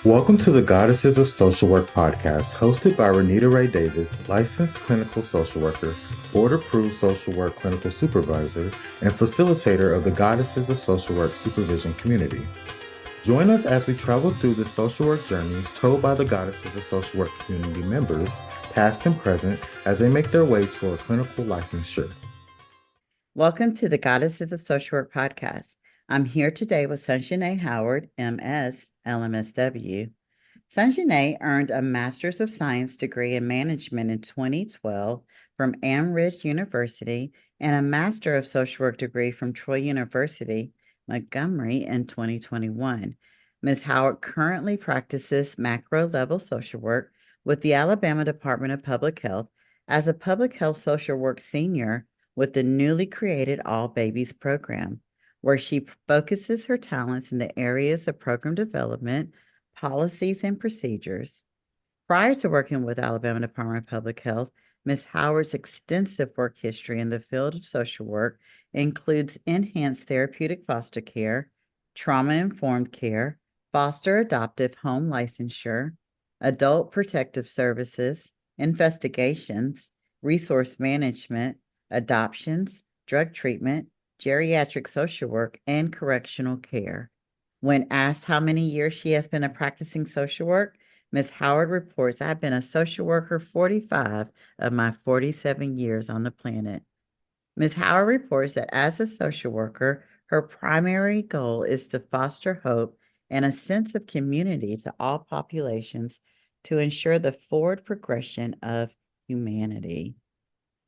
Welcome to the Goddesses of Social Work podcast, hosted by Renita Ray Davis, licensed clinical social worker, board-approved social work clinical supervisor, and facilitator of the Goddesses of Social Work supervision community. Join us as we travel through the social work journeys told by the Goddesses of Social Work community members, past and present, as they make their way toward clinical licensure. Welcome to the Goddesses of Social Work podcast. I'm here today with Sangine Howard, MS, LMSW. Sangine earned a Master's of Science degree in Management in 2012 from Amherst University and a Master of Social Work degree from Troy University, Montgomery in 2021. Ms. Howard currently practices macro-level social work with the Alabama Department of Public Health as a public health social work senior with the newly created All Babies program, where she focuses her talents in the areas of program development, policies, and procedures. Prior to working with Alabama Department of Public Health, Ms. Howard's extensive work history in the field of social work includes enhanced therapeutic foster care, trauma-informed care, foster adoptive home licensure, adult protective services, investigations, resource management, adoptions, drug treatment, geriatric social work, and correctional care. When asked how many years she has been a practicing social work, Ms. Howard reports, I've been a social worker 45 of my 47 years on the planet. Ms. Howard reports that as a social worker, her primary goal is to foster hope and a sense of community to all populations to ensure the forward progression of humanity.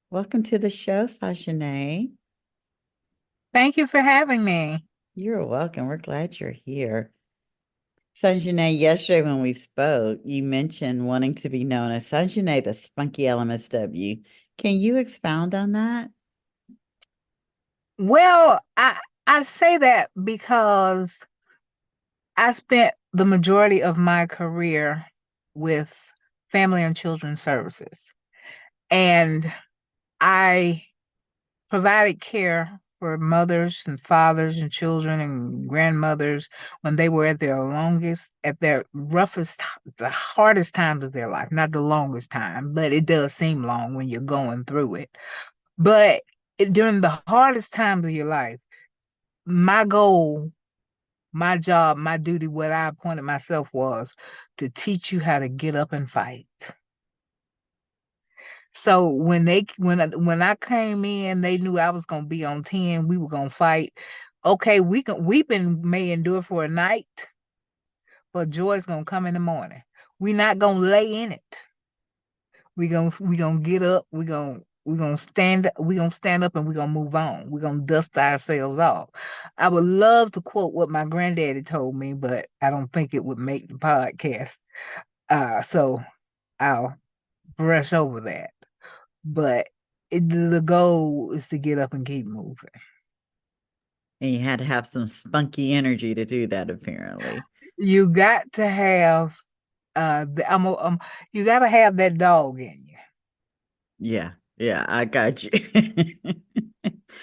Welcome to the show, Sashane. Thank you for having me. You're welcome. We're glad you're here. Sanjane, yesterday when we spoke, you mentioned wanting to be known as Sanjane, the spunky LMSW. Can you expound on that? Well, I say that because I spent the majority of my career with Family and Children Services, and I provided care for mothers and fathers and children and grandmothers when they were at their longest, at their roughest, the hardest times of their life. Not the longest time, but it does seem long when you're going through it. But during the hardest times of your life, my goal, my job, my duty, what I appointed myself was to teach you how to get up and fight. So when I came in, they knew I was gonna be on 10. We were gonna fight. Okay, weeping may endure for a night, but joy's gonna come in the morning. We're not gonna lay in it. We gonna get up. We gonna stand up and we're gonna move on. We're gonna dust ourselves off. I would love to quote what my granddaddy told me, but I don't think it would make the podcast. So I'll brush over that. But the goal is to get up and keep moving. And you had to have some spunky energy to do that, apparently. You got to have you got to have that dog in you. Yeah, I got you.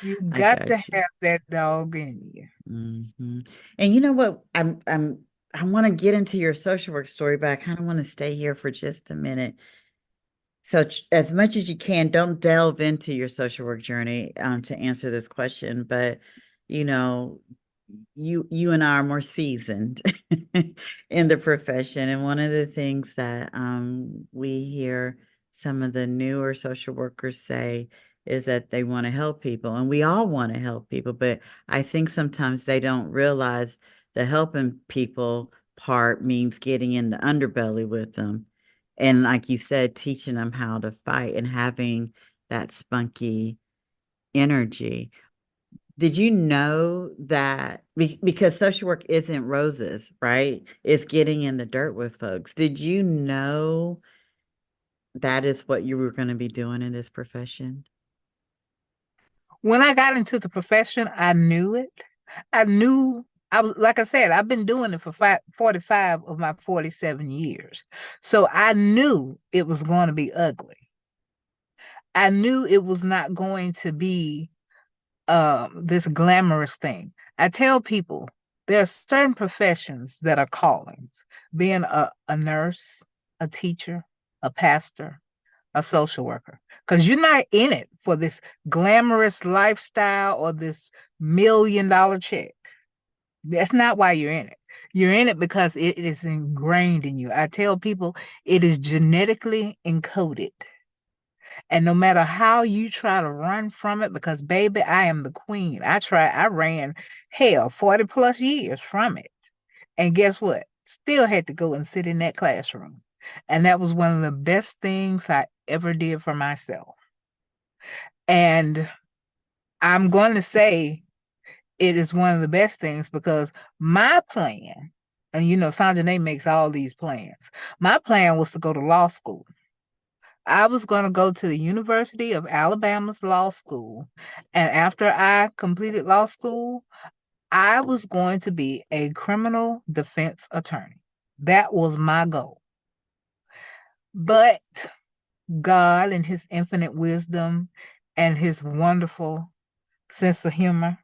You I got to got you. have that dog in you. And you know what? I want to get into your social work story, but I kind of want to stay here for just a minute. So, as much as you can, don't delve into your social work journey to answer this question. But you know, you and I are more seasoned in the profession, and one of the things that we hear some of the newer social workers say is that they want to help people, and we all want to help people, but I think sometimes they don't realize the helping people part means getting in the underbelly with them, and like you said, teaching them how to fight and having that spunky energy. Did you know that because social work isn't roses, right? It's getting in the dirt with folks. Did you know that is what you were going to be doing in this profession? When I got into the profession, I knew it. I knew I was, like I said, I've been doing it for 45 of my 47 years. So I knew it was going to be ugly. I knew it was not going to be this glamorous thing. I tell people There are certain professions that are callings. Being a nurse, a teacher, a pastor, a social worker, because you're not in it for this glamorous lifestyle or this $1 million check. That's not why you're in it. You're in it because it is ingrained in you. I tell people it is genetically encoded. And no matter how you try to run from it, because baby, I am the queen. I ran hell 40 plus years from it. And guess what? Still had to go and sit in that classroom. And that was one of the best things I ever did for myself. And I'm going to say it is one of the best things because my plan, and Sanjane makes all these plans. My plan was to go to law school. I was going to go to the University of Alabama's law school. And after I completed law school, I was going to be a criminal defense attorney. That was my goal. But God, in his infinite wisdom and his wonderful sense of humor,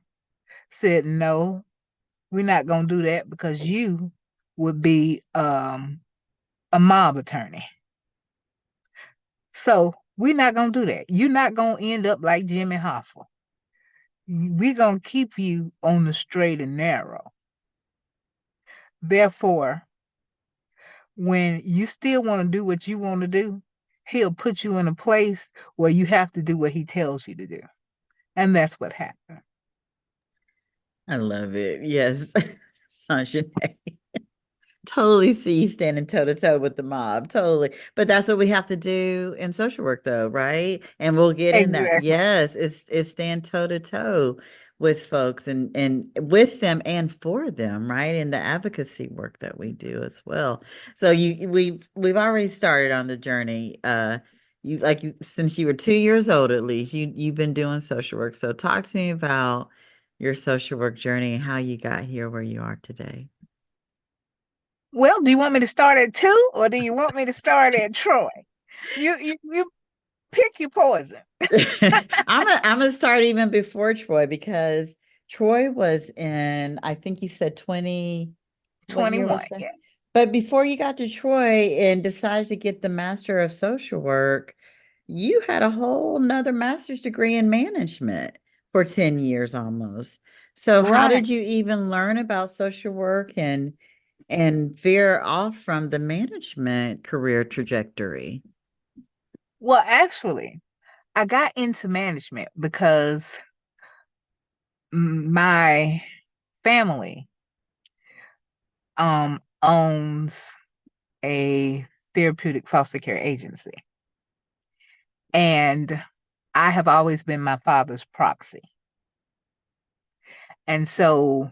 said, no, we're not going to do that because you would be a mob attorney. So we're not going to do that. You're not going to end up like Jimmy Hoffa. We're going to keep you on the straight and narrow. Therefore, when you still want to do what you want to do, he'll put you in a place where you have to do what he tells you to do. And that's what happened. I love it. Yes. Sunshine. Totally see you standing toe to toe with the mob. Totally. But that's what we have to do in social work though, right? And we'll get in that. Exactly. Yes, it's stand toe to toe with folks and with them and for them, right? In the advocacy work that we do as well. So we've already started on the journey. Since you were 2 years old at least, you've been doing social work. So talk to me about your social work journey and how you got here where you are today. Well, do you want me to start at 2 or do you want me to start at Troy? You pick your poison. I'm gonna start even before Troy because Troy was in, I think you said 20, what year 21. was that? Yeah. But before you got to Troy and decided to get the Master of Social Work, you had a whole nother master's degree in management for 10 years almost. So how Right. did you even learn about social work and veer off from the management career trajectory? Well, actually, I got into management because my family owns a therapeutic foster care agency. And I have always been my father's proxy. And so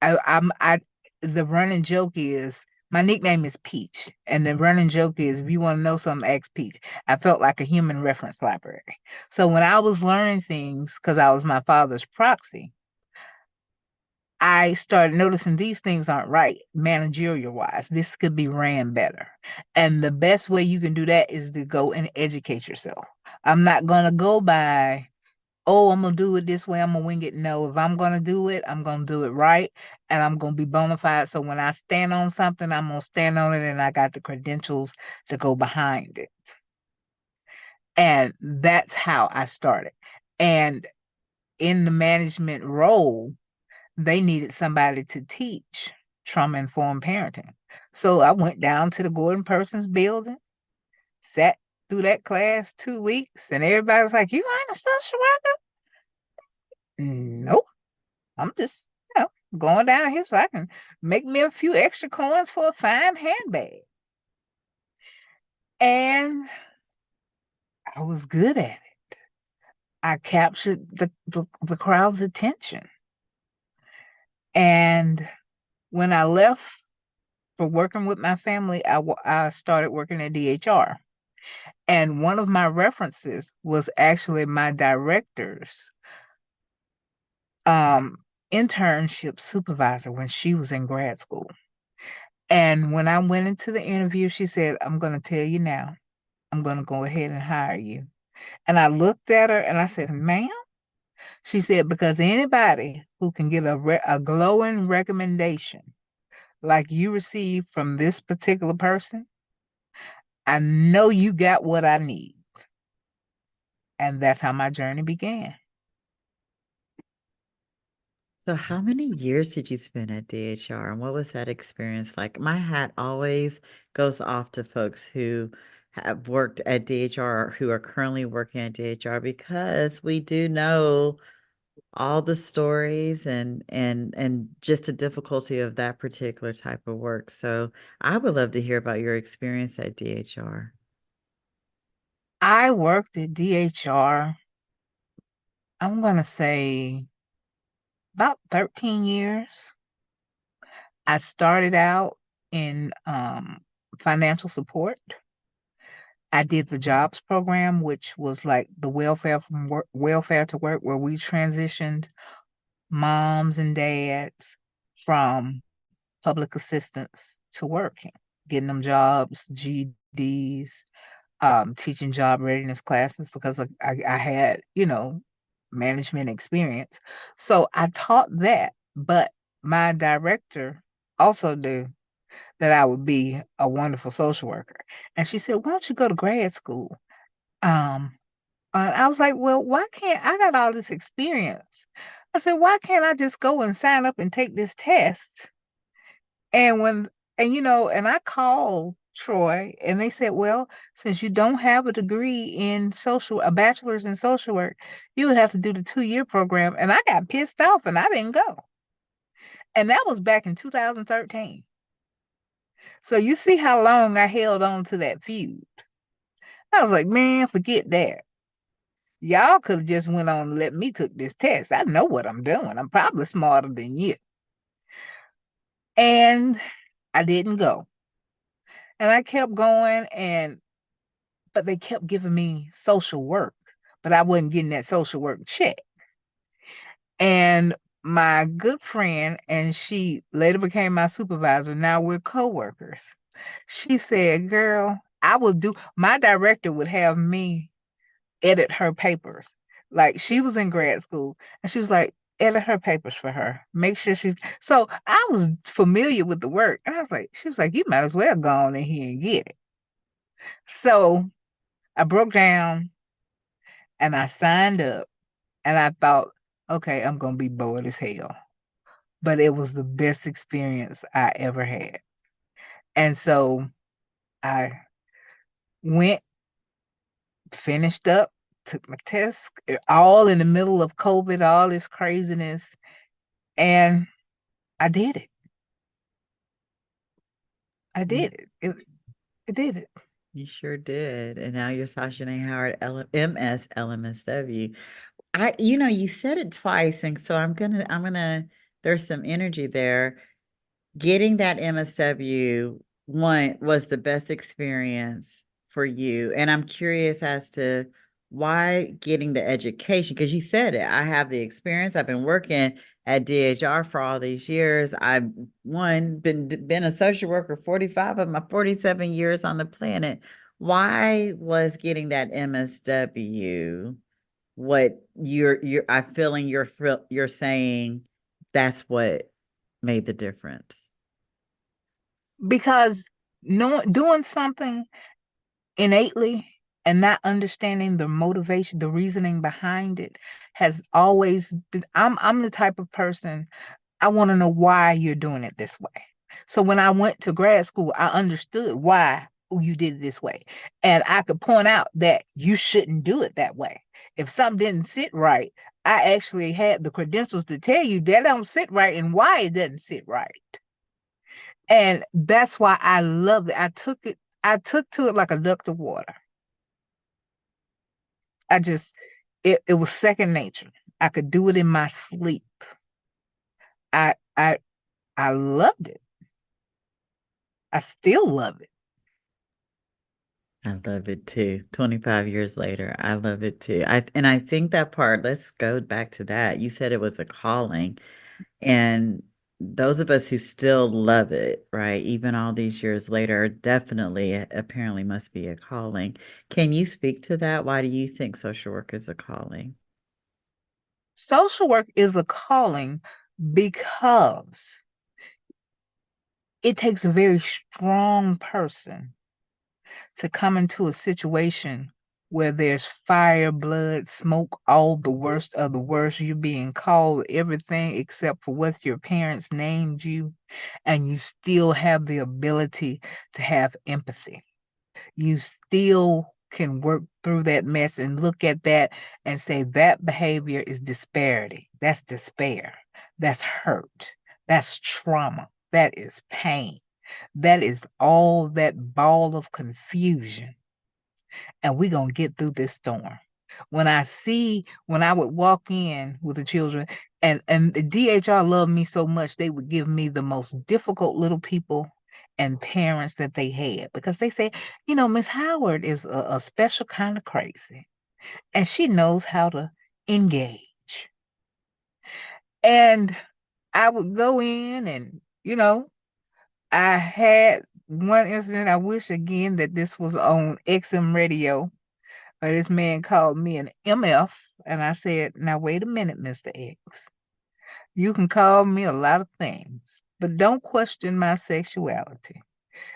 I the running joke is my nickname is Peach. And the running joke is if you want to know something, ask Peach. I felt like a human reference library. So when I was learning things, because I was my father's proxy, I started noticing these things aren't right, managerial wise. This could be ran better. And the best way you can do that is to go and educate yourself. I'm not going to go by, oh, I'm going to do it this way, I'm going to wing it. No, if I'm going to do it, I'm going to do it right. And I'm going to be bona fide. So when I stand on something, I'm going to stand on it and I got the credentials to go behind it. And that's how I started. And in the management role, they needed somebody to teach trauma-informed parenting. So I went down to the Gordon Persons building, sat through that class 2 weeks, and everybody was like, you ain't a social worker? Nope. I'm just, going down here so I can make me a few extra coins for a fine handbag. And I was good at it. I captured the crowd's attention. And when I left for working with my family, I started working at DHR. And one of my references was actually my director's internship supervisor when she was in grad school. And when I went into the interview, she said, I'm going to tell you now, I'm going to go ahead and hire you. And I looked at her and I said, ma'am, She said, because anybody who can give a glowing recommendation like you received from this particular person, I know you got what I need. And that's how my journey began. So how many years did you spend at DHR and what was that experience like? My hat always goes off to folks who have worked at DHR or who are currently working at DHR because we do know all the stories and just the difficulty of that particular type of work. So I would love to hear about your experience at DHR. I worked at DHR, I'm going to say about 13 years. I started out in financial support. I did the jobs program, which was like the welfare to work, where we transitioned moms and dads from public assistance to working, getting them jobs, GEDs, teaching job readiness classes because I had, management experience. So I taught that, but my director also knew that I would be a wonderful social worker. And she said, why don't you go to grad school? Um, I was like, well, why can't I got all this experience? I said, why can't I just go and sign up and take this test? And and I called Troy and they said, well, since you don't have a degree in a bachelor's in social work, you would have to do the 2-year program. And I got pissed off and I didn't go. And that was back in 2013. So you see how long I held on to that feud. I was like, man, forget that. Y'all could have just went on and let me took this test. I know what I'm doing. I'm probably smarter than you. And I didn't go. And I kept going but they kept giving me social work, but I wasn't getting that social work check. And my good friend, and she later became my supervisor, now we're coworkers. She said, girl, my director would have me edit her papers. Like she was in grad school and she was like, edit her papers for her. Make sure so I was familiar with the work. And she was like, you might as well go on in here and get it. So I broke down and I signed up and I thought, okay, I'm gonna be bored as hell. But it was the best experience I ever had. And so I went, finished up, took my test, all in the middle of COVID, all this craziness, and I did it. I did it. It did it. You sure did. And now you're Sangine Howard, MS LMSW. You said it twice, and so there's some energy there. Getting that MSW one was the best experience for you. And I'm curious as to why getting the education, because you said it. I have the experience. I've been working at DHR for all these years. I've been a social worker 45 of my 47 years on the planet. Why was getting that MSW what I'm feeling you're saying that's what made the difference? Because doing something innately and not understanding the motivation, the reasoning behind it has always been, I'm the type of person, I want to know why you're doing it this way. So when I went to grad school, I understood why you did it this way. And I could point out that you shouldn't do it that way. If something didn't sit right, I actually had the credentials to tell you that don't sit right and why it doesn't sit right. And that's why I love it. I took to it like a duck to water. I just, it was second nature. I could do it in my sleep. I, I, I loved it. I still love it. I love it too. 25 years later, I love it too. I think that part, let's go back to that. You said it was a calling, and those of us who still love it, right, even all these years later, definitely apparently must be a calling. Can you speak to that? Why do you think social work is a calling? Social work is a calling because it takes a very strong person to come into a situation where there's fire, blood, smoke, all the worst of the worst. You're being called everything except for what your parents named you, and you still have the ability to have empathy. You still can work through that mess and look at that and say that behavior is disparity. That's despair. That's hurt. That's trauma. That is pain. That is all that ball of confusion. And we're going to get through this storm. When I would walk in with the children, and the DHR loved me so much, they would give me the most difficult little people and parents that they had, because they say, Miss Howard is a special kind of crazy, and she knows how to engage. And I would go in and, I had one incident. I wish again that this was on XM radio. This man called me an MF, and I said, "Now wait a minute, Mr. X. You can call me a lot of things, but don't question my sexuality.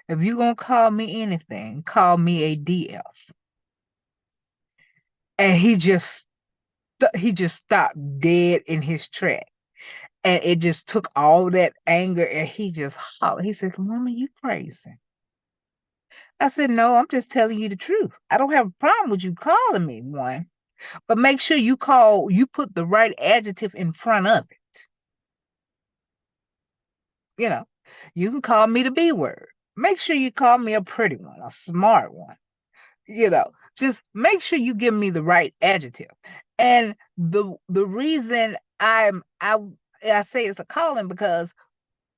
If you're gonna call me anything, call me a DF." And he just stopped dead in his track. And it just took all that anger, and he just hollered. He said, "Woman, you crazy." I said, "No, I'm just telling you the truth. I don't have a problem with you calling me one, but make sure you put the right adjective in front of it. You know, you can call me the B word. Make sure you call me a pretty one, a smart one. Just make sure you give me the right adjective." And the reason I say it's a calling, because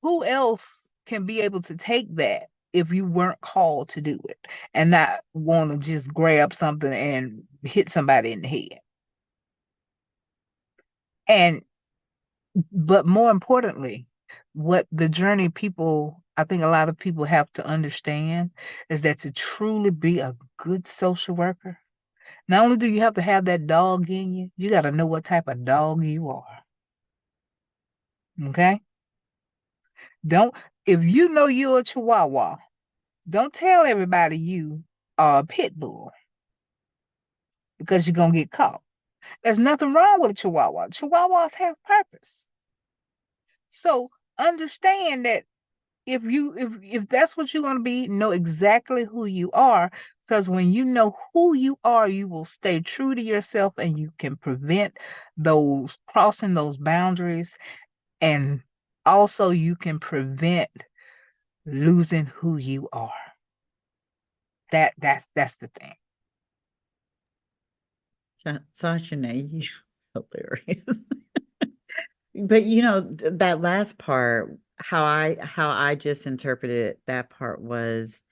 who else can be able to take that if you weren't called to do it, and not want to just grab something and hit somebody in the head? And but more importantly, what the journey people, I think a lot of people have to understand, is that to truly be a good social worker, not only do you have to have that dog in you, you got to know what type of dog you are. Okay? Don't If you know you're a Chihuahua, don't tell everybody you are a pit bull, because you're gonna get caught. There's nothing wrong with a Chihuahua. Chihuahuas have purpose. So understand that if that's what you're gonna be, know exactly who you are. Because when you know who you are, you will stay true to yourself, and you can prevent those crossing those boundaries, and also you can prevent losing who you are. That's the thing. Sashane, you hilarious. But that last part, how I just interpreted it, that part was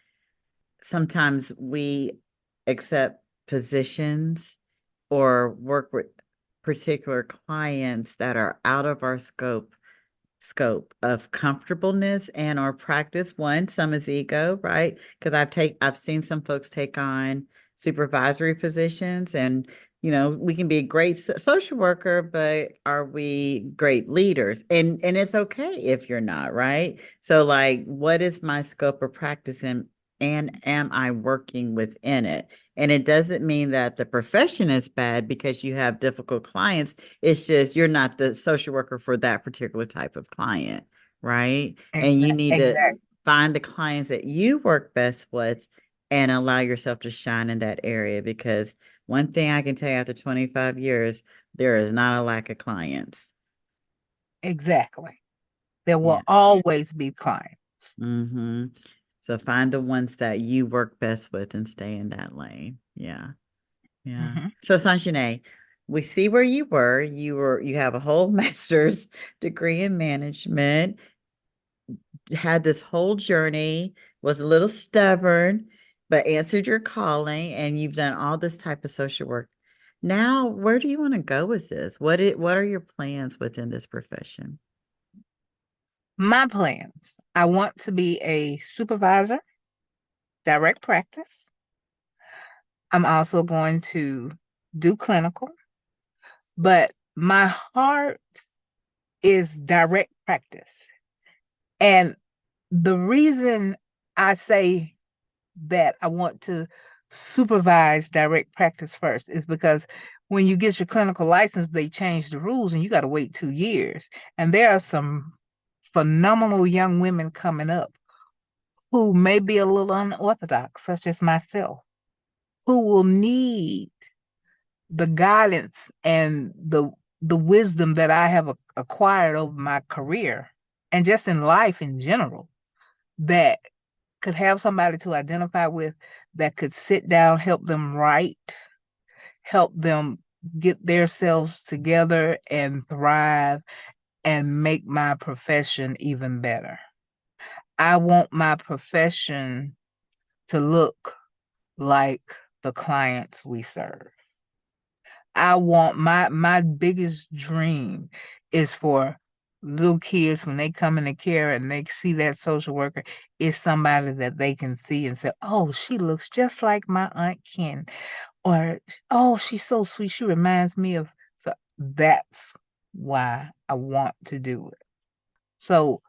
sometimes we accept positions or work with particular clients that are out of our scope of comfortableness and or practice. One, some is ego, right? Because I've seen some folks take on supervisory positions, and we can be a great social worker, but are we great leaders? And it's okay if you're not, right? So like, what is my scope of practice, and am I working within it? And it doesn't mean that the profession is bad because you have difficult clients. It's just you're not the social worker for that particular type of client, right? And you need to Exactly. find the clients that you work best with and allow yourself to shine in that area. Because one thing I can tell you, after 25 years, there is not a lack of clients. Exactly. There will Yeah. always be clients. Mm-hmm. So find the ones that you work best with and stay in that lane. Yeah. Yeah. Mhm. So Sanjane, we see where you have a whole master's degree in management, had this whole journey, was a little stubborn, but answered your calling, and you've done all this type of social work. Now, where do you want to go with this? What are your plans within this profession? My plans: I want to be a supervisor, direct practice. I'm also going to do clinical, but My heart is direct practice. And the reason I say that I want to supervise direct practice first is because when you get your clinical license, they change the rules and you got to wait 2 years. And there are some phenomenal young women coming up who may be a little unorthodox, such as myself, who will need the guidance and the wisdom that I have acquired over my career and just in life in general that could have somebody to identify with that could sit down, help them write, help them get themselves together and thrive and make my profession even better. I want my profession to look like the clients we serve. I want my biggest dream is for little kids when they come into care and they see that social worker is somebody that they can see and say, "Oh, she looks just like my Aunt Ken," or "Oh, she's so sweet. She reminds me of." So that's why I want to do it. So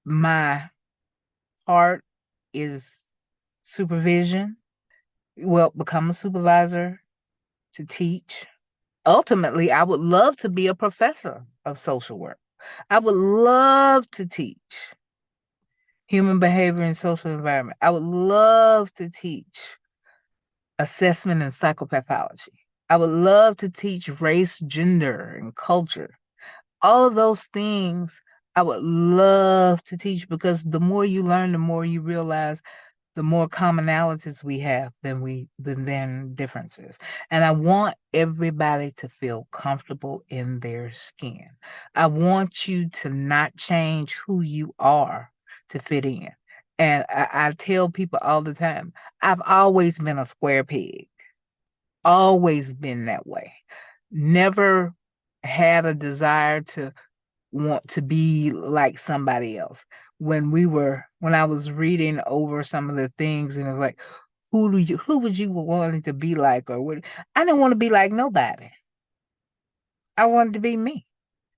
my heart is supervision. Well, become a supervisor to teach. Ultimately, I would love to be a professor of social work. I would love to teach human behavior and social environment. I would love to teach assessment and psychopathology. I would love to teach race, gender, and culture. All of those things I would love to teach because the more you learn, the more you realize the more commonalities we have than differences. And I want everybody to feel comfortable in their skin. I want you to not change who you are to fit in. And I tell people all the time, I've always been a square peg, always been that way. Never had a desire to want to be like somebody else. When I was reading over some of the things and it was like, who would you want to be like or what? I didn't want to be like nobody. I wanted to be me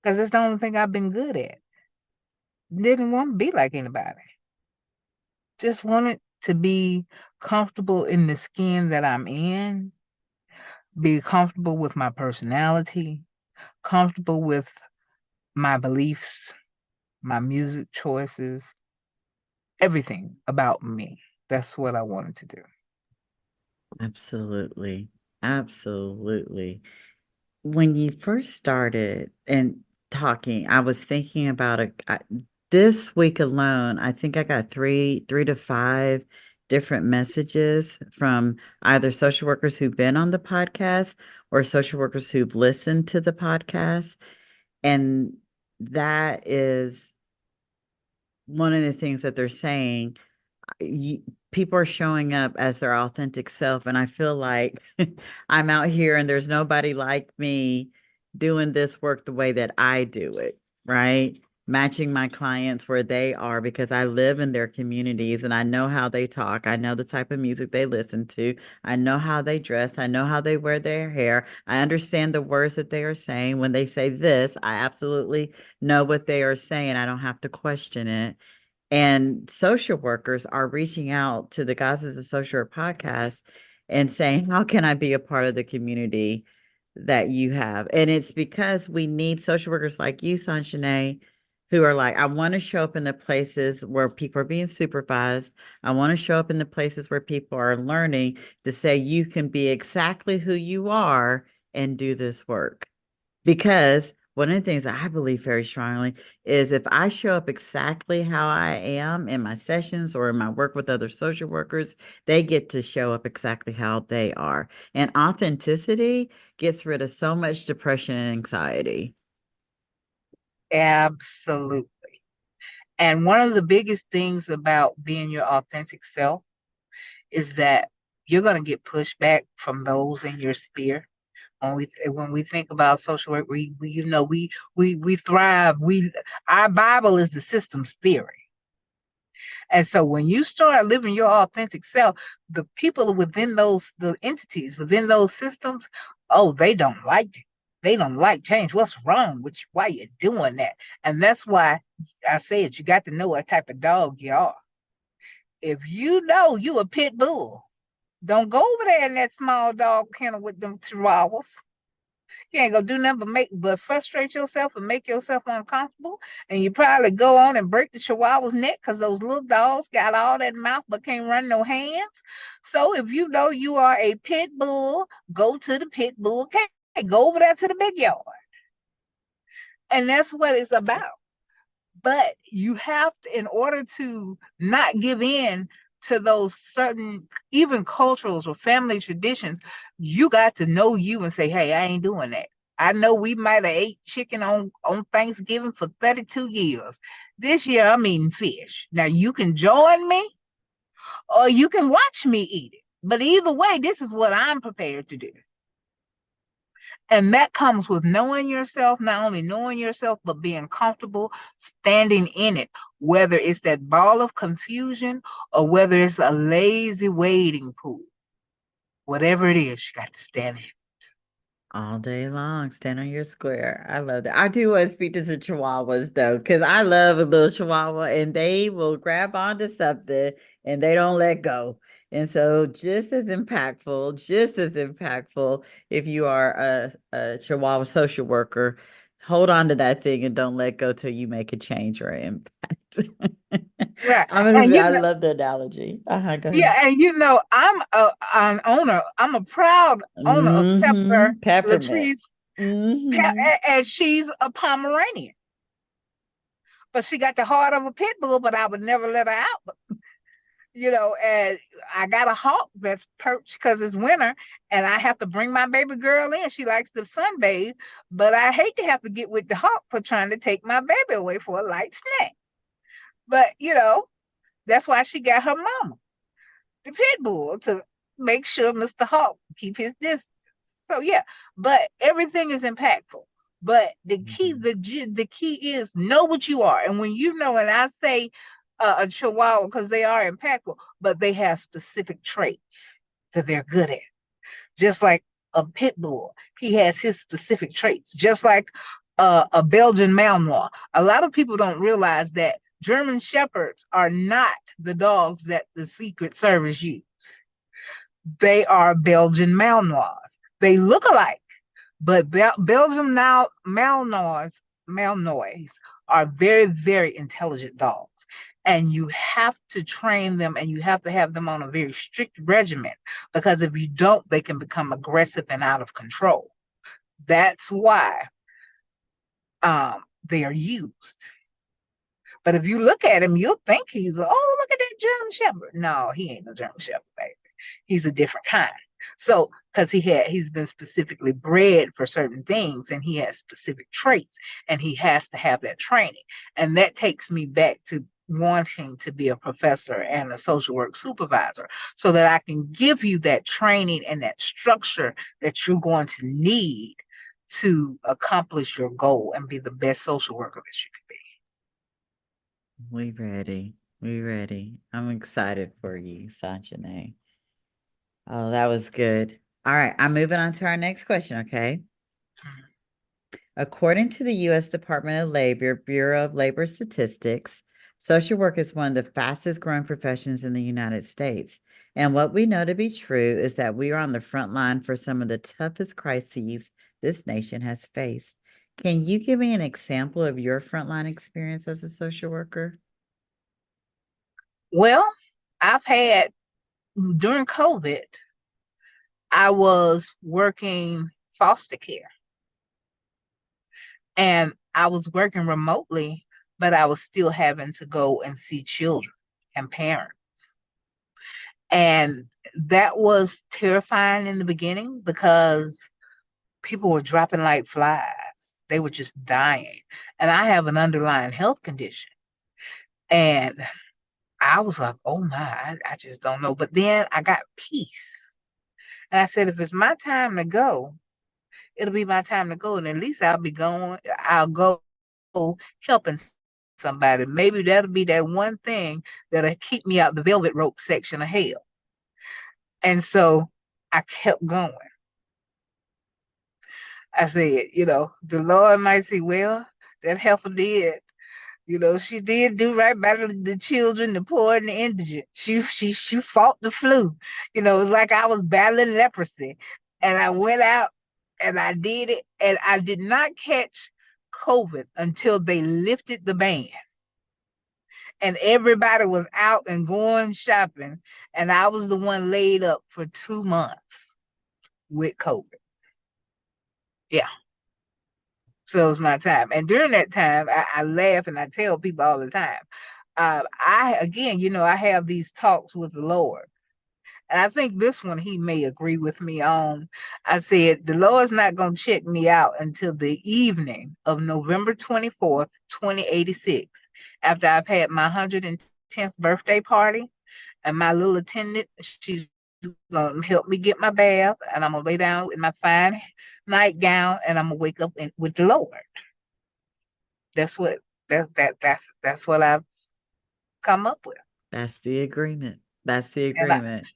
because that's the only thing I've been good at. Didn't want to be like anybody. Just wanted to be comfortable in the skin that I'm in, be comfortable with my personality, comfortable with my beliefs, my music choices, everything about me. That's what I wanted to do. Absolutely. Absolutely. When you first started and talking, I was thinking about this week alone. I think I got three to five different messages from either social workers who've been on the podcast or social workers who've listened to the podcast. And that is one of the things that they're saying. you, People are showing up as their authentic self, and I feel like I'm out here and there's nobody like me doing this work the way that I do it, right? Matching my clients where they are because I live in their communities and I know how they talk. I know the type of music they listen to. I know how they dress. I know how they wear their hair. I understand the words that they are saying. When they say this, I absolutely know what they are saying. I don't have to question it. And social workers are reaching out to the Goddesses of Social Work podcast and saying, how can I be a part of the community that you have? And it's because we need social workers like you, Sanjane, who are like, I want to show up in the places where people are being supervised. I want to show up in the places where people are learning to say, you can be exactly who you are and do this work. Because one of the things that I believe very strongly is if I show up exactly how I am in my sessions or in my work with other social workers, they get to show up exactly how they are. And authenticity gets rid of so much depression and anxiety. Absolutely. And one of the biggest things about being your authentic self is that you're going to get pushback from those in your sphere. When we think about social work, we thrive. Our Bible is the systems theory. And so when you start living your authentic self, the people within the entities within those systems, oh, they don't like it. They don't like change. What's wrong with you? Why you doing that? And that's why I said you got to know what type of dog you are. If you know you a pit bull, don't go over there in that small dog kennel with them chihuahuas. You ain't gonna do nothing but frustrate yourself and make yourself uncomfortable. And you probably go on and break the chihuahua's neck because those little dogs got all that mouth but can't run no hands. So if you know you are a pit bull, go to the pit bull cage. Go over there to the big yard. And that's what it's about. But you have to, in order to not give in to those certain, even cultures or family traditions, you got to know you and say, hey, I ain't doing that. I know we might have ate chicken on Thanksgiving for 32 years. This year I'm eating fish. Now you can join me or you can watch me eat it. But either way, this is what I'm prepared to do. And that comes with knowing yourself, not only knowing yourself, but being comfortable standing in it, whether it's that ball of confusion or whether it's a lazy wading pool. Whatever it is, you got to stand in it. All day long, stand on your square. I love that. I do want to speak to the chihuahuas though, because I love a little chihuahua and they will grab onto something and they don't let go. And so just as impactful, if you are a chihuahua social worker, hold on to that thing and don't let go till you make a change or an impact. Right. And I love the analogy. Go ahead. yeah, and I'm an owner. I'm a proud owner of Pepper Peppermint. Latrice, Mm-hmm. and she's a Pomeranian. But she got the heart of a pit bull, but I would never let her out. And I got a hawk that's perched because it's winter, and I have to bring my baby girl in. She likes to sunbathe, but I hate to have to get with the hawk for trying to take my baby away for a light snack. But that's why she got her mama, the pit bull, to make sure Mr. Hawk keep his distance. So yeah, but everything is impactful. But the key is know what you are, and when you know, and I say a chihuahua because they are impactful, but they have specific traits that they're good at. Just like a pit bull, he has his specific traits. Just like a Belgian Malinois. A lot of people don't realize that German Shepherds are not the dogs that the Secret Service use. They are Belgian Malinois. They look alike, but Belgian Malinois are very, very intelligent dogs. And you have to train them and you have to have them on a very strict regimen because if you don't, they can become aggressive and out of control. That's why they are used. But if you look at him, you'll think he's, oh, look at that German Shepherd. No, he ain't no German Shepherd, baby. He's a different kind. So, because he's been specifically bred for certain things and he has specific traits and he has to have that training. And that takes me back to wanting to be a professor and a social work supervisor so that I can give you that training and that structure that you're going to need to accomplish your goal and be the best social worker that you can be. We ready. We ready. I'm excited for you, Sangine. Oh, that was good. All right, I'm moving on to our next question, okay? According to the U.S. Department of Labor, Bureau of Labor Statistics, social work is one of the fastest growing professions in the United States. And what we know to be true is that we are on the front line for some of the toughest crises this nation has faced. Can you give me an example of your frontline experience as a social worker? Well, during COVID, I was working foster care and I was working remotely, but I was still having to go and see children and parents. And that was terrifying in the beginning because people were dropping like flies. They were just dying. And I have an underlying health condition. And I was like, oh my, I just don't know. But then I got peace. And I said, if it's my time to go, it'll be my time to go. And at least I'll go helping somebody. Maybe that'll be that one thing that'll keep me out the velvet rope section of hell. And so I kept going. I said, the Lord might say, well, that heifer did. She did do right by the children, the poor, and the indigent. She fought the flu. It's like I was battling leprosy, and I went out and I did it, and I did not catch COVID until they lifted the ban, and everybody was out and going shopping, and I was the one laid up for 2 months with COVID. Yeah. So it was my time. And during that time, I laugh and I tell people all the time. I have these talks with the Lord. And I think this one he may agree with me on. I said, the Lord's not going to check me out until the evening of November 24th, 2086, after I've had my 110th birthday party. And my little attendant, she's going to help me get my bath. And I'm going to lay down in my fine nightgown and I'm going to wake up with the Lord. That's what that's what I've come up with. That's the agreement. That's the And agreement.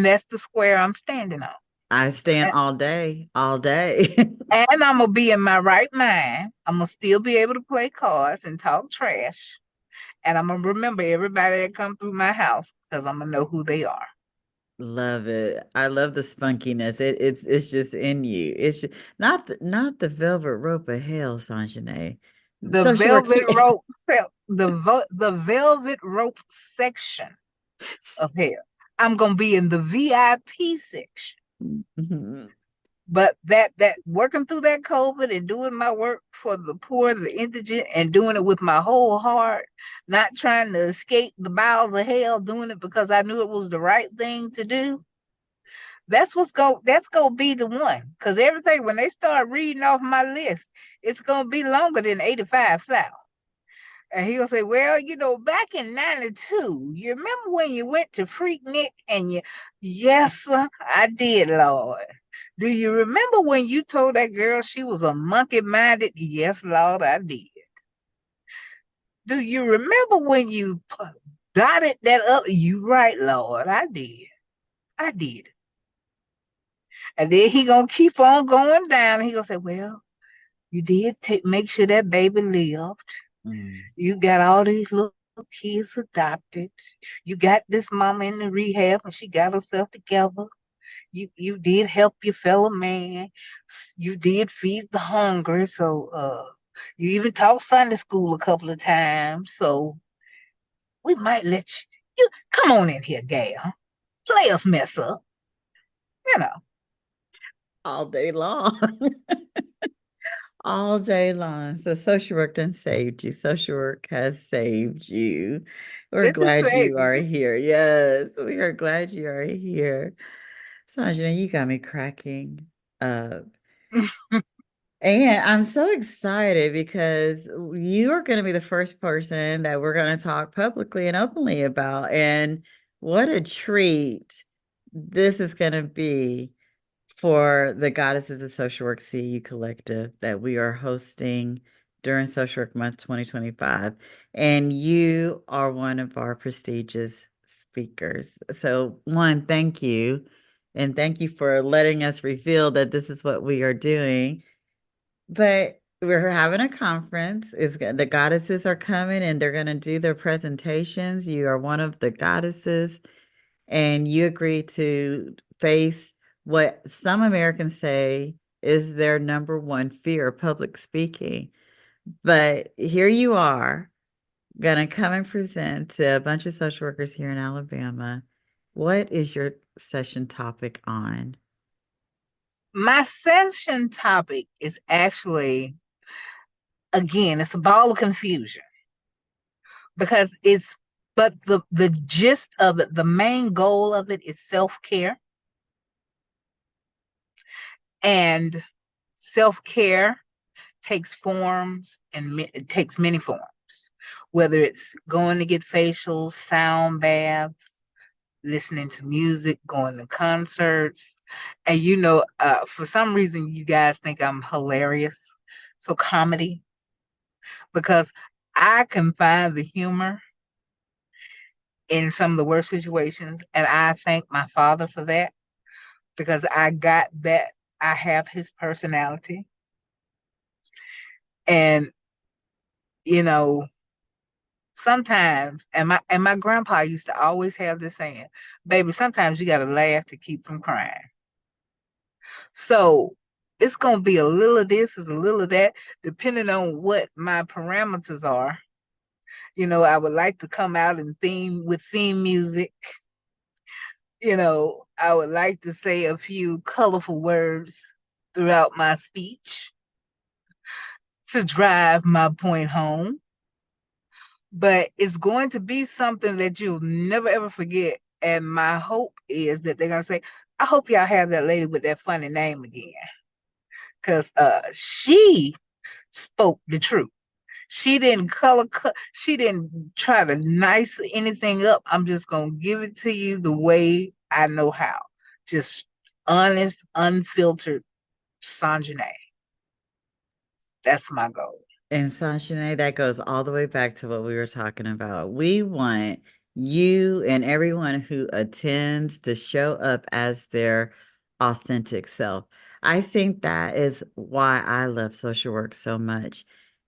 that's the square I'm standing on. I stand And, all day, all day. and I'm gonna be in my right mind. I'm gonna still be able to play cards and talk trash. And I'm gonna remember everybody that come through my house because I'm gonna know who they are. Love it. I love the spunkiness. It's just in you. It's just, not the velvet rope of hell, Sanjane. The Social work velvet here. rope, the velvet rope section of hell. I'm gonna be in the VIP section. Mhm. But that working through that COVID and doing my work for the poor, the indigent, and doing it with my whole heart, not trying to escape the bowels of hell, doing it because I knew it was the right thing to do. That's gonna be the one. Because everything when they start reading off my list, it's gonna be longer than 85 South. And he'll say, well, back in 92, you remember when you went to Freaknik and yes, sir, I did, Lord. Do you remember when you told that girl she was a monkey-minded? Yes, Lord, I did. Do you remember when you dotted that up? You right, Lord, I did. I did. And then he gonna keep on going down. He gonna say, well, you did make sure that baby lived. Mm. You got all these little kids adopted. You got this mama in the rehab and she got herself together. You did help your fellow man. You did feed the hungry. So you even taught Sunday school a couple of times. So we might let you come on in here, gal. Play us mess up. You know. All day long. All day long. So social work done saved you. Social work has saved you. We're It just glad say you are here. Yes, we are glad you are here. Sanjana, you got me cracking up. And I'm so excited because you are going to be the first person that we're going to talk publicly and openly about. And what a treat this is going to be for the Goddesses of Social Work CU Collective that we are hosting during Social Work Month 2025. And you are one of our prestigious speakers. So, one, thank you. And thank you for letting us reveal that this is what we are doing. But we're having a conference. The goddesses are coming and they're going to do their presentations. You are one of the goddesses, and you agreed to face what some Americans say is their number one fear, public speaking. But here you are, going to come and present to a bunch of social workers here in Alabama. What is your session topic on? My session topic is actually, again, it's a ball of confusion because but the gist of it, the main goal of it is self-care. And self-care takes forms and it takes many forms, whether it's going to get facials, sound baths, listening to music, going to concerts. And for some reason, you guys think I'm hilarious. So comedy, because I can find the humor in some of the worst situations. And I thank my father for that because I got that. I have his personality. And, you know, sometimes, and my grandpa used to always have this saying, baby, sometimes you gotta laugh to keep from crying. So it's gonna be a little of this, is a little of that, depending on what my parameters are. I would like to come out and theme music. I would like to say a few colorful words throughout my speech to drive my point home. But it's going to be something that you'll never ever forget. And my hope is that they're gonna say, I hope y'all have that lady with that funny name again. Because she spoke the truth. She didn't color cut, she didn't try to nice anything up. I'm just gonna give it to you the way I know how. Just honest, unfiltered Sangine. That's my goal. And Sashane, that goes all the way back to what we were talking about. We want you and everyone who attends to show up as their authentic self. I think that is why I love social work so much.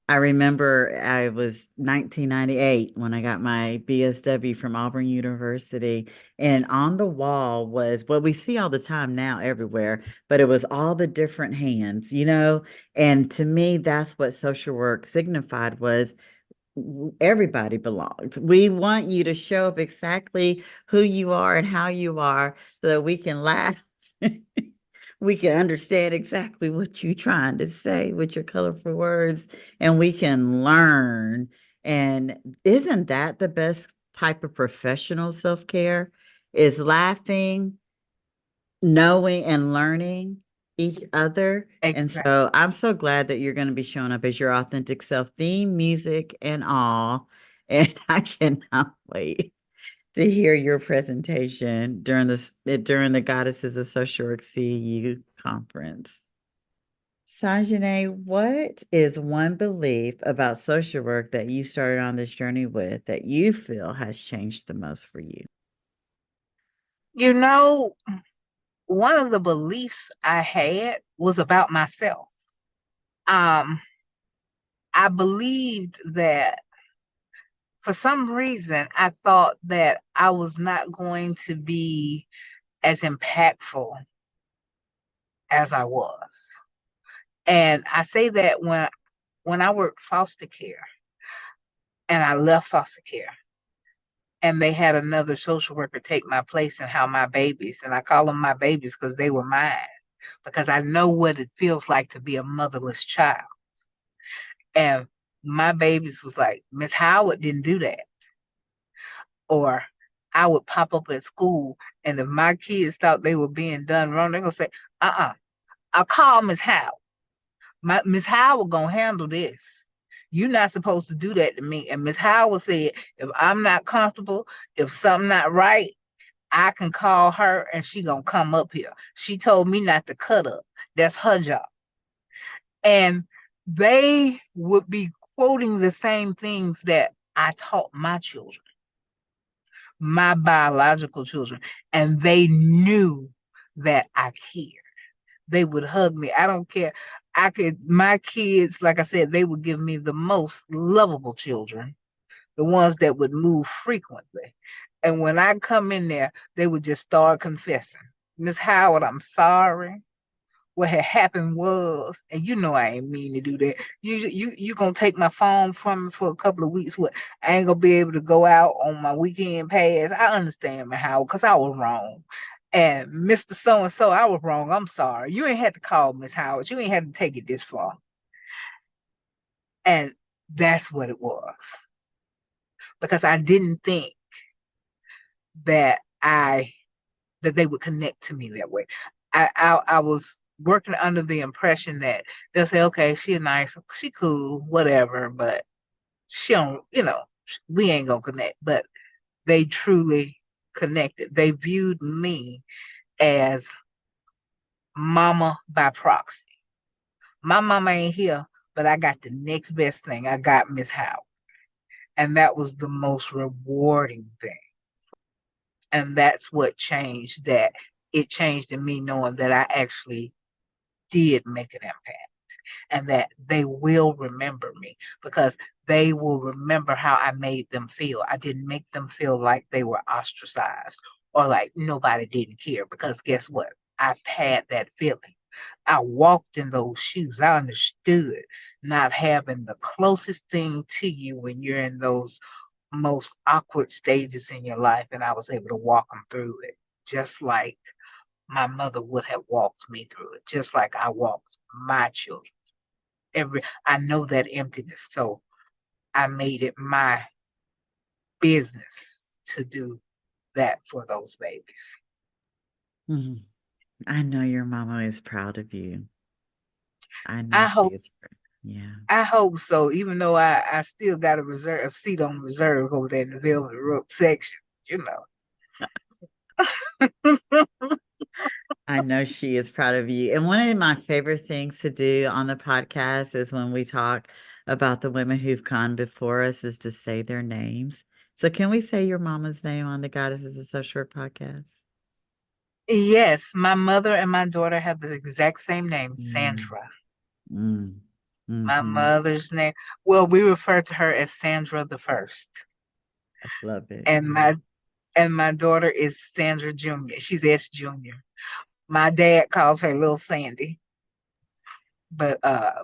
I remember I was 1998 when I got my BSW from Auburn University, and on the wall was what we see all the time now everywhere, but it was all the different hands, and to me, that's what social work signified was everybody belongs. We want you to show up exactly who you are and how you are so that we can laugh. We can understand exactly what you're trying to say with your colorful words, and we can learn. And isn't that the best type of professional self-care? Is laughing, knowing and learning each other. And Exactly. so I'm so glad that you're going to be showing up as your authentic self, theme, music, and all. And I cannot wait to hear your presentation during the Goddesses of Social Work CEU conference. Sanjane, what is one belief about social work that you started on this journey with that you feel has changed the most for you? One of the beliefs I had was about myself. Um, I believed that for some reason I thought that I was not going to be as impactful as I was. And I say that when I worked foster care and I left foster care and they had another social worker take my place and how my babies, and I call them my babies because they were mine, because I know what it feels like to be a motherless child. And my babies was like, Miss Howard didn't do that. Or I would pop up at school, and if my kids thought they were being done wrong, they're gonna say, I'll call Miss Howard. Miss Howard gonna handle this. You're not supposed to do that to me. And Miss Howard said, if I'm not comfortable, if something not right, I can call her and she gonna come up here. She told me not to cut up. That's her job. And they would be quoting the same things that I taught my children, my biological children, and they knew that I cared. They would hug me. I don't care. My kids, like I said, they would give me the most lovable children, the ones that would move frequently. And when I come in there, they would just start confessing. Miss Howard, I'm sorry. What had happened was, and I ain't mean to do that. You gonna take my phone from me for a couple of weeks. What, I ain't gonna be able to go out on my weekend pass. I understand, Miss Howard, because I was wrong. And Mr. So and so, I was wrong. I'm sorry. You ain't had to call Miss Howard. You ain't had to take it this far. And that's what it was. Because I didn't think that they would connect to me that way. I was working under the impression that they'll say, okay, she's nice, she cool, whatever, but she don't, we ain't gonna connect. But they truly connected. They viewed me as mama by proxy. My mama ain't here, but I got the next best thing. I got Miss Howard. And that was the most rewarding thing. And that's what changed, that it changed in me knowing that I actually did make an impact. and that they will remember me because they will remember how I made them feel. I didn't make them feel like they were ostracized or like nobody didn't care, because guess what? I've had that feeling. I walked in those shoes. I understood not having the closest thing to you when you're in those most awkward stages in your life, and I was able to walk them through it, just like my mother would have walked me through it, just like I walked my children. I know that emptiness, so I made it my business to do that for those babies. Mhm. I know your mama is proud of you. I know I she hope is. Yeah. I hope so, even though I still got a seat on reserve over there in the Velvet Rope section, you know. I know she is proud of you. And one of my favorite things to do on the podcast is when we talk about the women who've gone before us is to say their names. So can we say your mama's name on the Goddesses of Social Work podcast? Yes, my mother and my daughter have the exact same name, Mm, Sandra. mm, My mm-hmm. mother's name, well, we refer to her as Sandra the First. I love it. And my daughter is Sandra Jr. She's S Jr. My dad calls her Little Sandy, but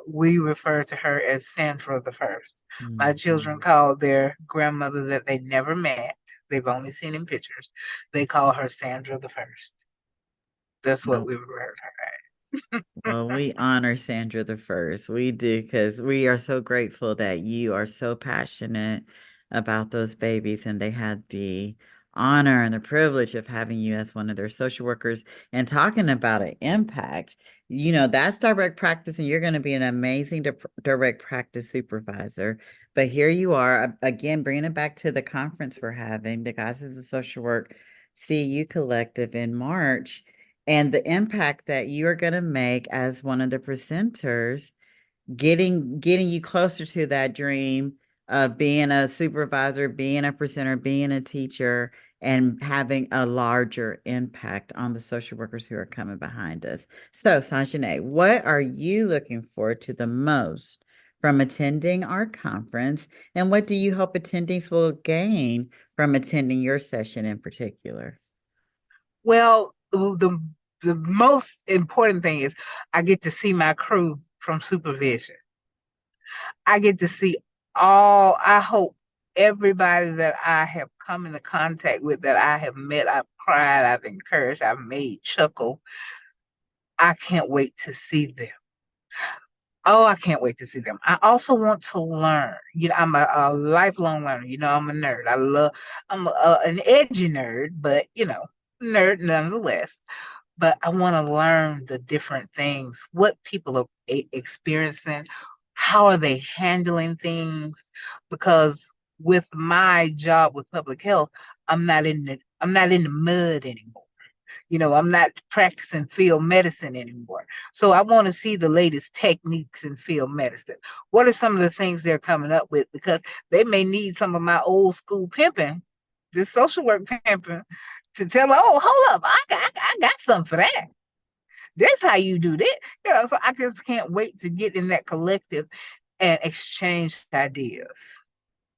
we refer to her as Sandra the First. My children Mhm. call their grandmother that they never met, they've only seen in pictures, they call her Sandra the First. That's what Well, we refer to well, we honor Sandra the First. We do because we are so grateful that you are so passionate about those babies and they had the honor and the privilege of having you as one of their social workers and talking about an impact. You know, that's direct practice, and you're going to be an amazing direct practice supervisor. But here you are, again, bringing it back to the conference we're having, the Goddesses of Social Work CU Collective in March, and the impact that you're gonna make as one of the presenters, getting you closer to that dream of being a supervisor, being a presenter, being a teacher, and having a larger impact on the social workers who are coming behind us. So, Sanjane, what are you looking forward to the most from attending our conference, and what do you hope attendees will gain from attending your session in particular? Well, the most important thing is I get to see my crew from supervision. I get to see I hope everybody that I have come into contact with, that I have met, I've cried, I've encouraged, I've made chuckle. I can't wait to see them. Oh, I can't wait to see them. I also want to learn. You know, I'm a lifelong learner. You know, I'm a nerd. I'm an edgy nerd, but nerd nonetheless. But I want to learn the different things, what people are experiencing, how are they handling things? Because with my job with public health, I'm not in the mud anymore. I'm not practicing field medicine anymore. So I want to see the latest techniques in field medicine. What are some of the things they're coming up with? Because they may need some of my old school pimping, this social work pimping, to tell them, oh, hold up, I got something for that. This how you do this. So I just can't wait to get in that collective and exchange ideas.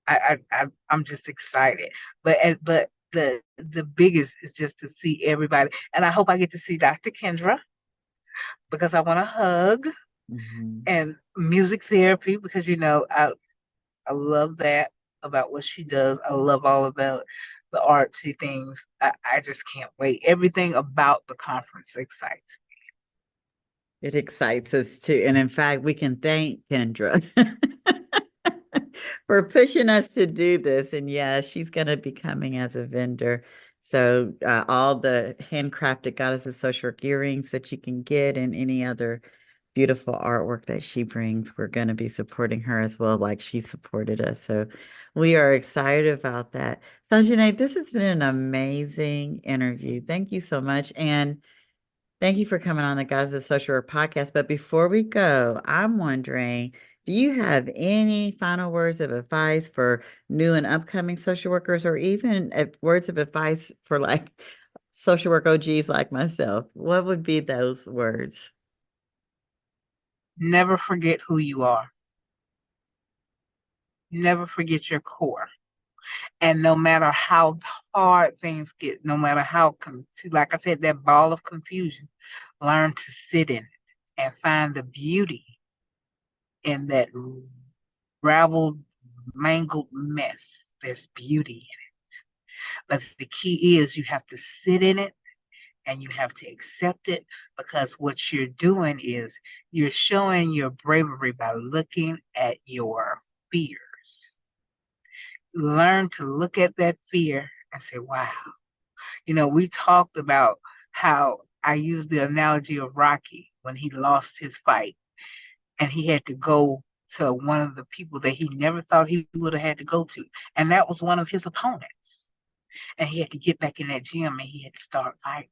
I'm just excited. But the biggest is just to see everybody. And I hope I get to see Dr. Kendra, because I want to hug, Mhm. and music therapy, because I love that about what she does. I love all of the artsy things. I just can't wait. Everything about the conference excites. It excites us too. And in fact, we can thank Kendra for pushing us to do this. And yeah, she's going to be coming as a vendor. So all the handcrafted Goddess of Social Work earrings that you can get and any other beautiful artwork that she brings, we're going to be supporting her as well, like she supported us. So we are excited about that. Sanjane, this has been an amazing interview. Thank you so much. And thank you for coming on the Guys of Social Work podcast. But before we go, I'm wondering, do you have any final words of advice for new and upcoming social workers, or even words of advice for like social work OGs like myself? What would be those words? Never forget who you are. Never forget your core. And no matter how hard things get, no matter how, like I said, that ball of confusion, learn to sit in it and find the beauty in that raveled, mangled mess. There's beauty in it. But the key is you have to sit in it and you have to accept it, because what you're doing is you're showing your bravery by looking at your fears. Learn to look at that fear and say, wow. We talked about how I used the analogy of Rocky when he lost his fight and he had to go to one of the people that he never thought he would have had to go to. And that was one of his opponents. And he had to get back in that gym and he had to start fighting.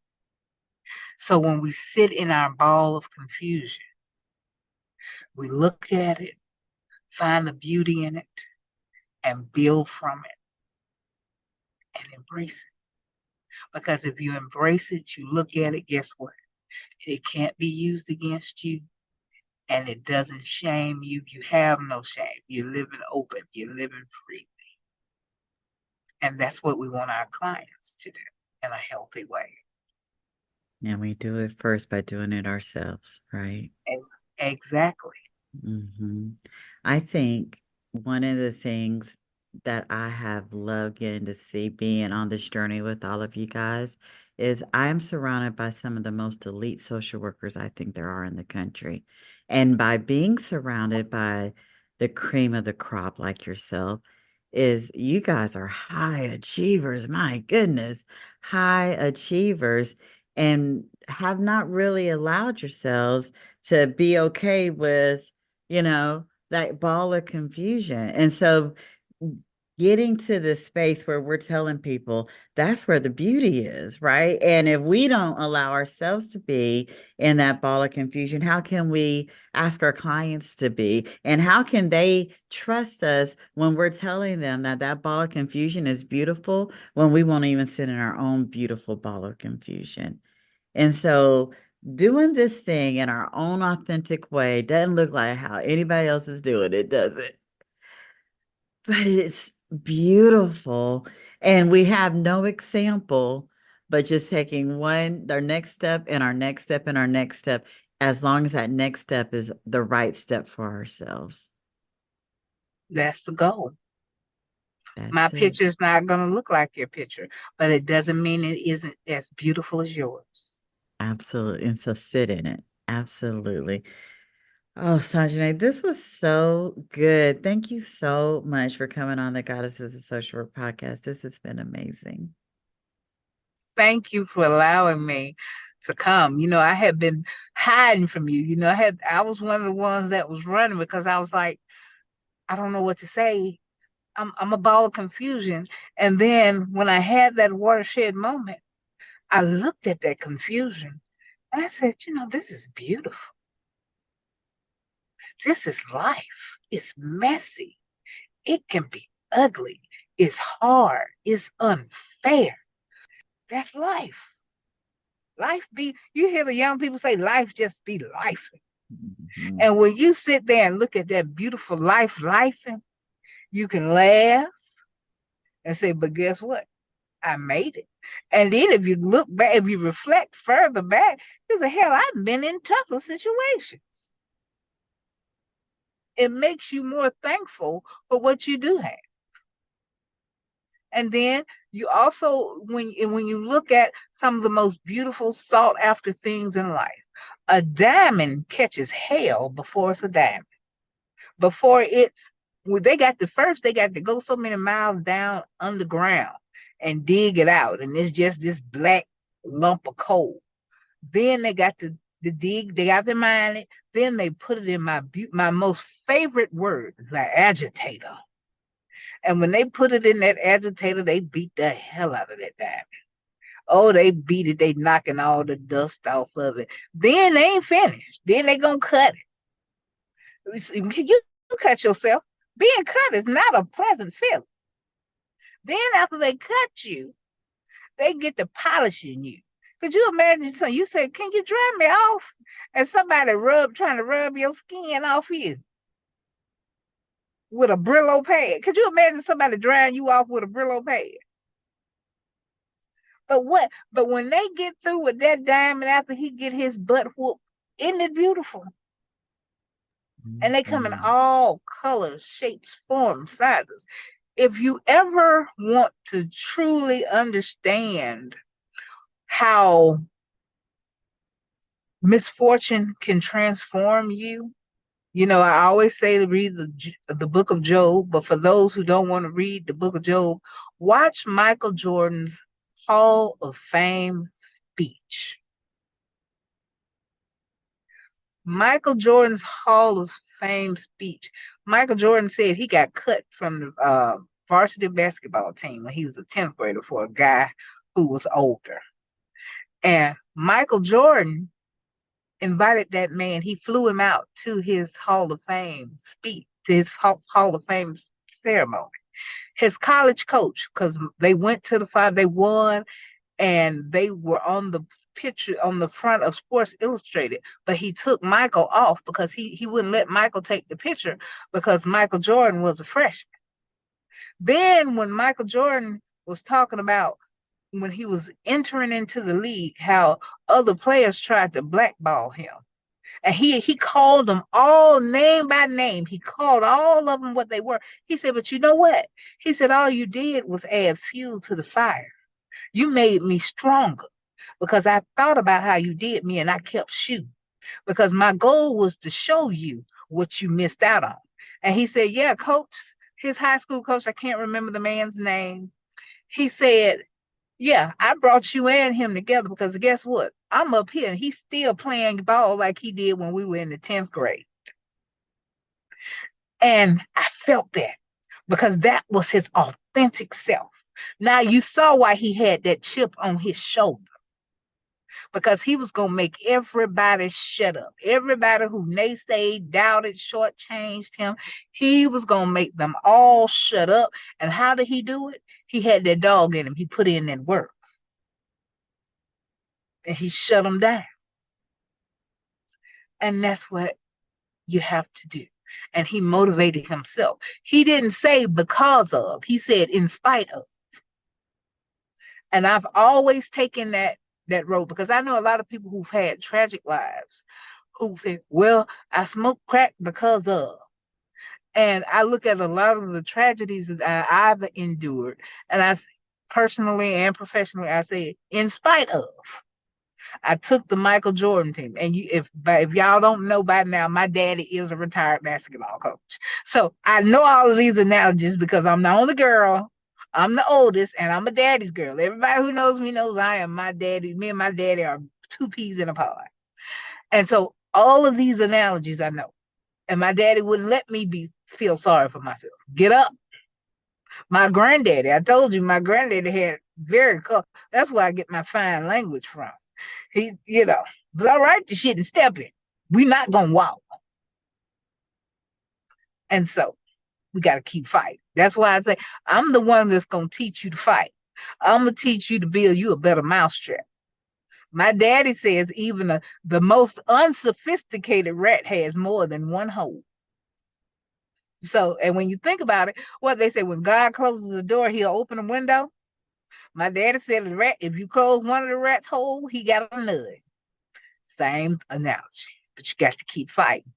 So when we sit in our ball of confusion, we look at it, find the beauty in it, and build from it and embrace it. Because if you embrace it, you look at it, guess what? It can't be used against you and it doesn't shame you. You have no shame. You're living open. You're living free. And that's what we want our clients to do in a healthy way. And we do it first by doing it ourselves, right? Exactly. Mm-hmm. I think one of the things that I have loved getting to see being on this journey with all of you guys is I'm surrounded by some of the most elite social workers I think there are in the country. And by being surrounded by the cream of the crop like yourself, is you guys are high achievers. My goodness, high achievers, and have not really allowed yourselves to be okay with that ball of confusion. And so getting to this space where we're telling people that's where the beauty is, right? And if we don't allow ourselves to be in that ball of confusion, how can we ask our clients to be? And how can they trust us when we're telling them that that ball of confusion is beautiful when we won't even sit in our own beautiful ball of confusion? And so doing this thing in our own authentic way doesn't look like how anybody else is doing it, does it? But it's beautiful. And we have no example, but just taking our next step and our next step and our next step, as long as that next step is the right step for ourselves. That's the goal. My That's it. picture's not going to look like your picture, but it doesn't mean it isn't as beautiful as yours. Absolutely. And so sit in it. Absolutely. Oh, Sanjane, this was so good. Thank you so much for coming on the Goddesses of Social Work podcast. This has been amazing. Thank you for allowing me to come. I had been hiding from you. I was one of the ones that was running because I was like, I don't know what to say. I'm a ball of confusion. And then when I had that watershed moment, I looked at that confusion and I said, this is beautiful. This is life. It's messy. It can be ugly. It's hard. It's unfair. That's life. You hear the young people say life just be life. Mm-hmm. And when you sit there and look at that beautiful life, you can laugh and say, but guess what? I made it. And then if you look back, if you reflect further back, you say, hell, I've been in tougher situations. It makes you more thankful for what you do have. And then you also, when you look at some of the most beautiful sought after things in life, a diamond catches hell before it's a diamond. They got to go so many miles down underground and dig it out. And it's just this black lump of coal. Then they got to dig, they got to mine it. Then they put it in my most favorite word, like agitator. And when they put it in that agitator, they beat the hell out of that diamond. Oh, they beat it. They knocking all the dust off of it. Then they ain't finished. Then they gonna cut it. You cut yourself. Being cut is not a pleasant feeling. Then after they cut you, they get to polishing you. Could you imagine? So you say, "Can you dry me off?" And somebody trying to rub your skin off you with a Brillo pad. Could you imagine somebody drying you off with a Brillo pad? But when they get through with that diamond after he get his butt whooped, isn't it beautiful? And they come in all colors, shapes, forms, sizes. If you ever want to truly understand how misfortune can transform you, I always say to read the book of Job, but for those who don't want to read the book of Job, watch Michael Jordan's Hall of Fame speech. Michael Jordan's Hall of Fame speech. Michael Jordan said he got cut from the varsity basketball team when he was a 10th grader for a guy who was older. And Michael Jordan invited that man. He flew him out to his Hall of Fame speech, to his Hall of Fame ceremony. His college coach, because they went to the final, they won, and they were on the picture on the front of Sports Illustrated, but he took Michael off because he wouldn't let Michael take the picture because Michael Jordan was a freshman. Then when Michael Jordan was talking about when he was entering into the league, how other players tried to blackball him. And he called them all name by name. He called all of them what they were. He said, but you know what? He said, all you did was add fuel to the fire. You made me stronger because I thought about how you did me and I kept shooting because my goal was to show you what you missed out on. And he said, yeah, coach, his high school coach, I can't remember the man's name. He said, yeah, I brought you and him together because guess what? I'm up here and he's still playing ball like he did when we were in the 10th grade. And I felt that because that was his authentic self. Now you saw why he had that chip on his shoulder. Because he was going to make everybody shut up. Everybody who naysayed, doubted, shortchanged him, he was going to make them all shut up. And how did he do it? He had that dog in him. He put in that work. And he shut them down. And that's what you have to do. And he motivated himself. He didn't say because of, he said in spite of. And I've always taken that road because I know a lot of people who've had tragic lives who say, well, I smoked crack because of. And I look at a lot of the tragedies that I've endured, and I personally and professionally, I say, in spite of. I took the Michael Jordan team, and if y'all don't know by now, my daddy is a retired basketball coach. So I know all of these analogies because I'm the only girl. I'm the oldest, and I'm a daddy's girl. Everybody who knows me knows I am my daddy. Me and my daddy are two peas in a pod. And so all of these analogies I know. And my daddy wouldn't let me feel sorry for myself. Get up. My granddaddy, I told you, my granddaddy had very cool. That's where I get my fine language from. He, it's all right to shit and step in. We're not going to walk. And so we got to keep fighting. That's why I say, I'm the one that's going to teach you to fight. I'm going to teach you to build you a better mousetrap. My daddy says even the most unsophisticated rat has more than one hole. So, and when you think about it, what they say, when God closes the door, he'll open a window. My daddy said, the rat, if you close one of the rat's hole, he got a nut. Same analogy, but you got to keep fighting.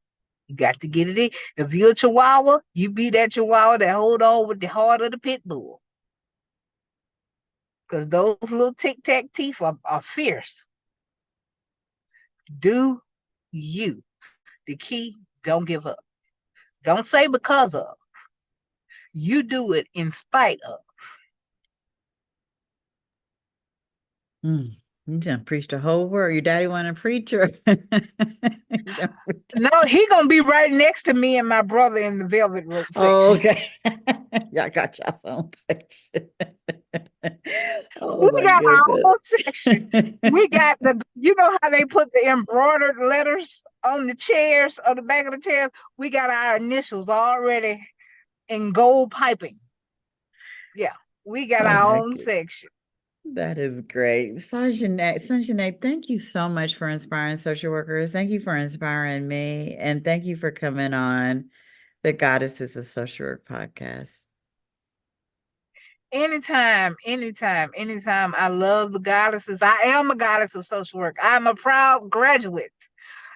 You got to get it in. If you're a chihuahua, you be that chihuahua that hold on with the heart of the pit bull. Because those little tic-tac teeth are fierce. Do you. The key, don't give up. Don't say because of. You do it in spite of. You done preached a whole word. Your daddy want a preacher. No, he gonna be right next to me and my brother in the velvet rope section. Oh, okay. Y'all got y'all's own section. We got our own section. We got you know how they put the embroidered letters on the chairs, on the back of the chairs? We got our initials already in gold piping. Yeah, we got our own section. That is great. Sanjane, thank you so much for inspiring social workers. Thank you for inspiring me. And thank you for coming on the Goddesses of Social Work podcast. Anytime, anytime, anytime. I love the goddesses. I am a goddess of social work. I'm a proud graduate.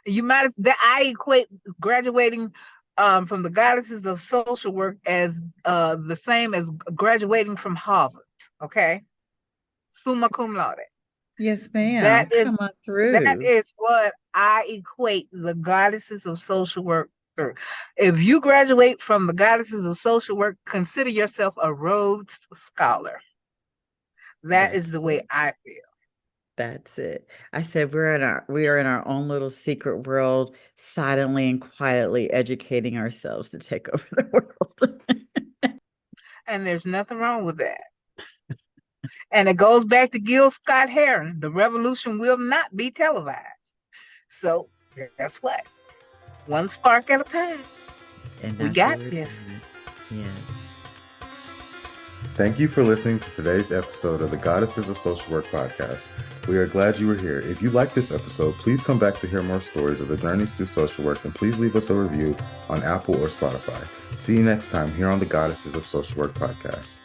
You might I equate graduating from the goddesses of social work as the same as graduating from Harvard. Okay, summa cum laude. Yes, ma'am. That Come is on that through. is what I equate the goddesses of social work through. If you graduate from the goddesses of social work, consider yourself a Rhodes Scholar. That is the way I feel. That's it. I said we are in our own little secret world, silently and quietly educating ourselves to take over the world. And there's nothing wrong with that. And it goes back to Gil Scott Heron. The revolution will not be televised. So guess what? One spark at a time. And We that's got what we're this. doing. Yes. Thank you for listening to today's episode of the Goddesses of Social Work podcast. We are glad you were here. If you like this episode, please come back to hear more stories of the journeys through social work, and please leave us a review on Apple or Spotify. See you next time here on the Goddesses of Social Work podcast.